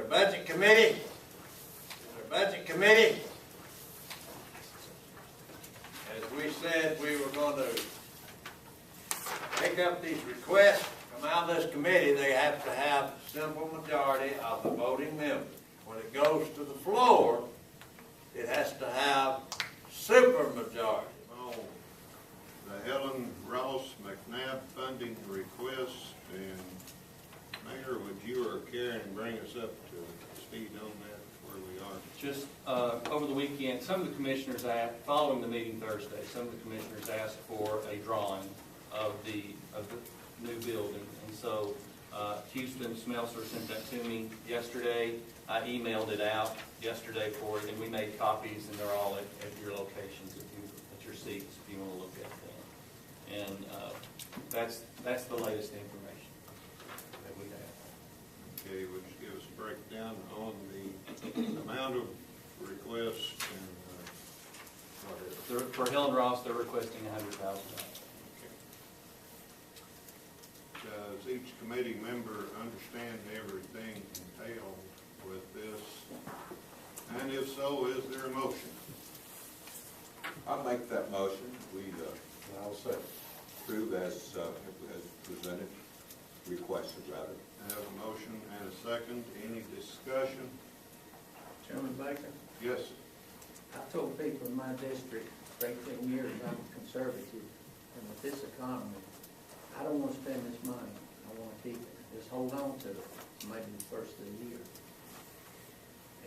Budget Committee. Budget Committee. As we said, we were going to take up these requests. Come out of this committee, they have to have a simple majority of the voting members. When it goes to the floor, it has to have super majority. Oh, the Helen Ross McNabb funding request, and Mayor, would you or Karen bring us up to speed on that, where we are? Just over the weekend, some of the commissioners following the meeting Thursday, some of the commissioners asked for a drawing of the new building. And so Houston Smelser sent that to me yesterday. I emailed it out yesterday for it, and we made copies, and they're all at your locations, at your seats, if you want to look at them. And that's the latest information that we have. Okay, would you give us a breakdown on the amount of requests and whatever? For Helen Ross, they're requesting $100,000. Does each committee member understand everything entailed with this? And if so, is there a motion? I'll make that motion. I'll say, approve as presented, requested rather. I have a motion and a second. Any discussion? Chairman Baker, Yes, sir. I told people in my district for 18 years I'm conservative, and with this economy, I don't want to spend this money. I want to keep it. Just hold on to it, maybe the first of the year.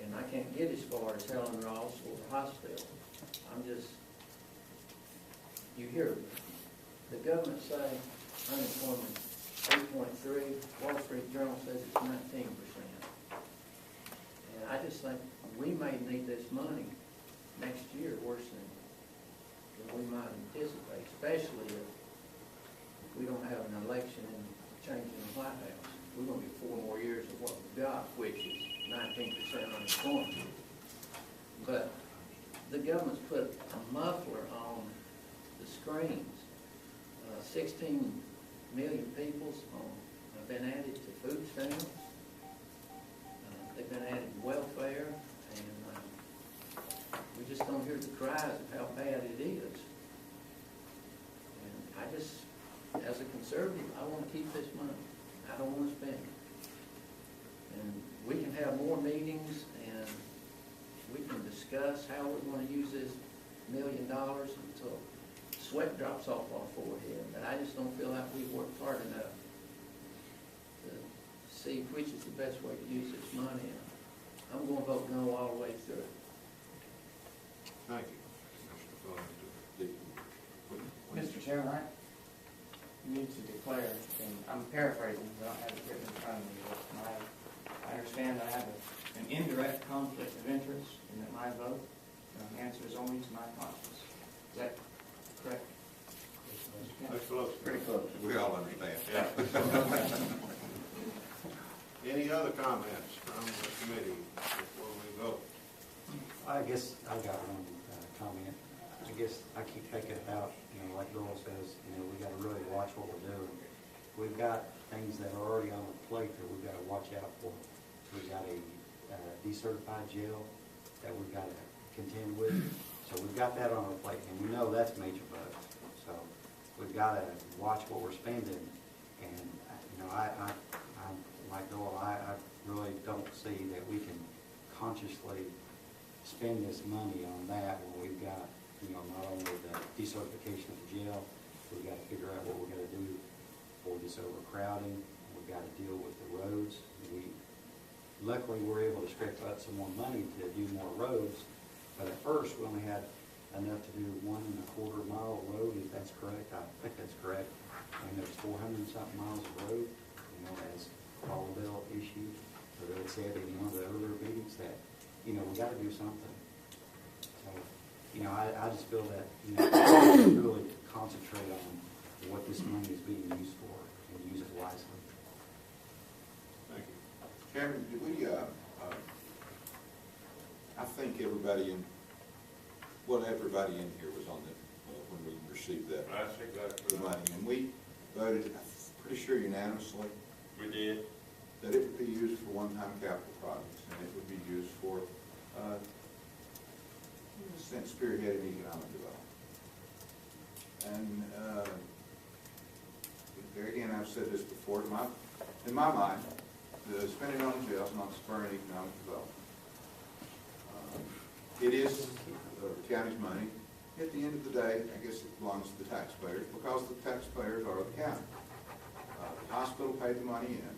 And I can't get as far as Helen Ross or the hospital. You hear the government say unemployment 8.3, Wall Street Journal says it's 19%. And I just think we may need this money next year worse than we might anticipate, especially if we don't have an election and change in the White House. We're going to get 4 more years of what we've got, which is 19% unemployment. But the government's put a muffler on the screens. 16 million people have been added to food stamps. They've been added to welfare, and we just don't hear the cries of how bad it is. And I just, as a conservative, I want to keep this money. I don't want to spend it. And we can have more meetings, and we can discuss how we're going to use this $1 million until sweat drops off our forehead. But I just don't feel like we've worked hard enough to see which is the best way to use this money. I'm going to vote no all the way through. Thank you. Mr. Chairman, I need to declare, and I'm paraphrasing, I don't have it written in front of me, but I understand I have an indirect conflict of interest, and that my vote answers only to my conscience. Is that correct? That's close. Pretty close. We all understand. Yeah. Any other comments from the committee before we vote? I guess I've got one comment. I guess I keep thinking about, like Doyle says, we got to really watch what we're doing. We've got things that are already on the plate that we've got to watch out for. We've got a decertified jail that we've got to contend with. So we've got that on our plate, and we know that's major bucks. So we've got to watch what we're spending. And I'm like Doyle, I really don't see that we can consciously spend this money on that when we've got, not only the decertification of the jail, we've got to figure out what we're going to do for this overcrowding. We've got to deal with the roads. Luckily, we're able to scrape up some more money to do more roads, but at first we only had enough to do 1.25 mile road, if that's correct. I think that's correct. And there's 400-something miles of road, as Paul Bell issued, or they said in one of the earlier meetings that, we got to do something. So, I just feel that, really concentrate on what this money is being used for and use it wisely. Thank you. Chairman, did we, I think everybody in here was on the, when we received that. That's exactly the money, and we voted, I'm pretty sure unanimously, We did. that it would be used for one-time capital projects. since spearheaded economic development. And there again, I've said this before, in my mind, the spending on the jail is not spurring economic development. It is the county's money. At the end of the day, I guess it belongs to the taxpayers because the taxpayers are the county. The hospital paid the money in.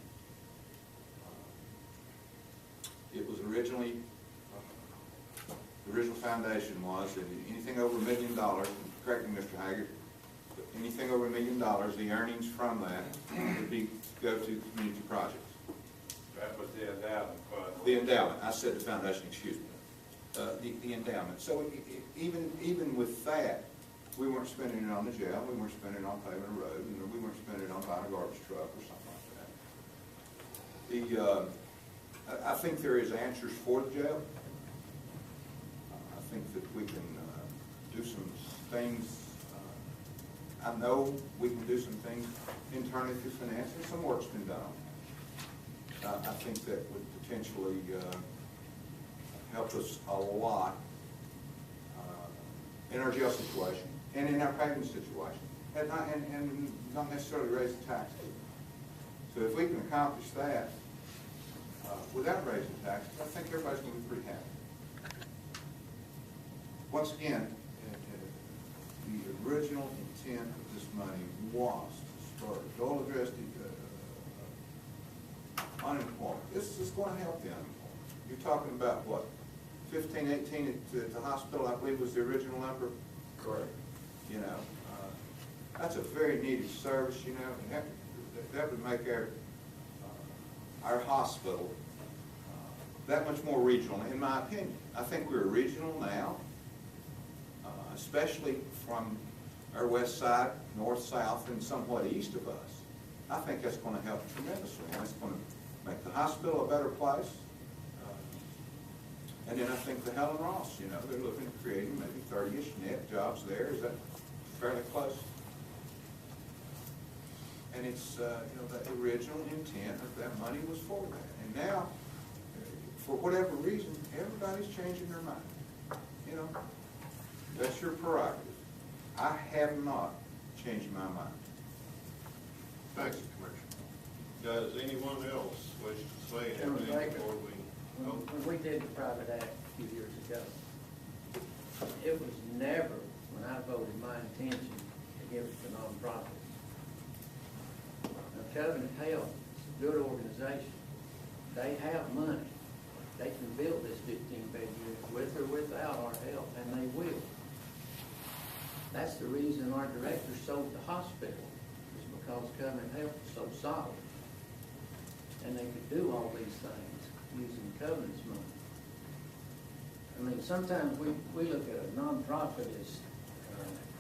It was originally, the original foundation was that anything over $1 million, correct me, Mr. Haggard, but anything over $1 million, the earnings from that would go to community projects. That was the endowment fund. The endowment, I said the foundation, excuse me. The endowment. So even with that, we weren't spending it on the jail, we weren't spending it on paving a road, and we weren't spending it on buying a garbage truck or something like that. I think there is answers for the jail. I think that we can do some things. I know we can do some things internally through finance, and some work's been done on it. I think that would potentially help us a lot in our jail situation and in our payment situation, and not necessarily raise the taxes. So if we can accomplish that without raising taxes, I think everybody's going to be pretty happy. Once again, the original intent of this money was to start dual addressed unemployment. This is going to help the unemployed. You're talking about what, 15, 18 at the hospital, I believe was the original number? Correct. You know, that's a very needed service, you know, and that would make our hospital that much more regional, in my opinion. I think we're regional now, especially from our west side, north, south, and somewhat east of us. I think that's going to help tremendously, and it's going to make the hospital a better place. And then I think the Helen Ross, you know, they're looking at creating maybe 30-ish net jobs there. Is that fairly close? And it's, you know, the original intent of that money was for that. And now, for whatever reason, everybody's changing their mind. You know, that's your prerogative. I have not changed my mind. Thank you, Commissioner. Does anyone else wish to say Chairman anything Baker. before we? When we did the private act a few years ago, it was never, when I voted, my intention to give it to nonprofits. Now, Covenant Health is a good organization. They have money. They can build this 15-bed unit with or without our help, and they will. That's the reason our director sold the hospital, is because Covenant Health is so solid. And they could do all these things using Covenant's money. I mean, sometimes we look at a nonprofit as,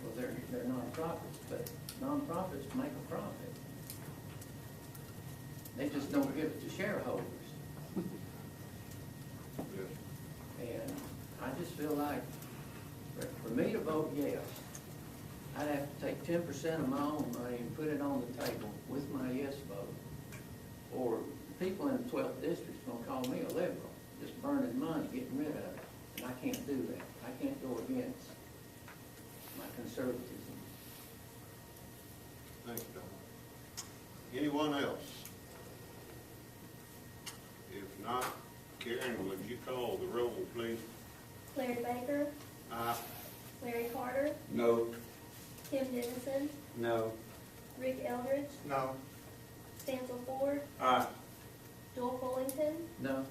well, they're nonprofits, but nonprofits make a profit. They just don't give it to shareholders. And I just feel like, for me to vote yes, I'd have to take 10% of my own money and put it on the table with my yes vote. Or people in the 12th district are going to call me a liberal, just burning money, getting rid of it. And I can't do that. I can't go against my conservatism. Thank you, Don. Anyone else? If not, Karen, would you call the roll, please? Larry Baker, Aye. Larry Carter, No. Tim Dennison, No. Rick Eldridge, No. Stansel Ford, Aye. Joel Fullington, No?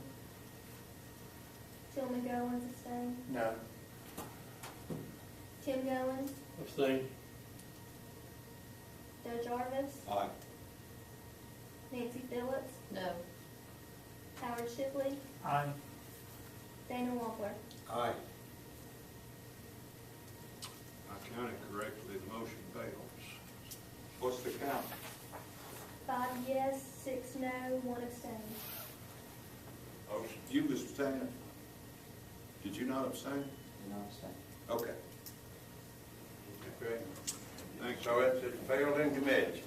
Tillman Goins, abstain. No. Tim Goins, Abstain. Joe Jarvis, Aye. Nancy Phillips, No. Howard Shipley, Aye. Dana Wampler. Aye. I counted correctly, the motion fails. What's the count? 5 yes, 6 no, 1 abstain. You was abstaining? Did you not abstain? No, abstain. Okay. Okay. Thanks. So it failed in committee.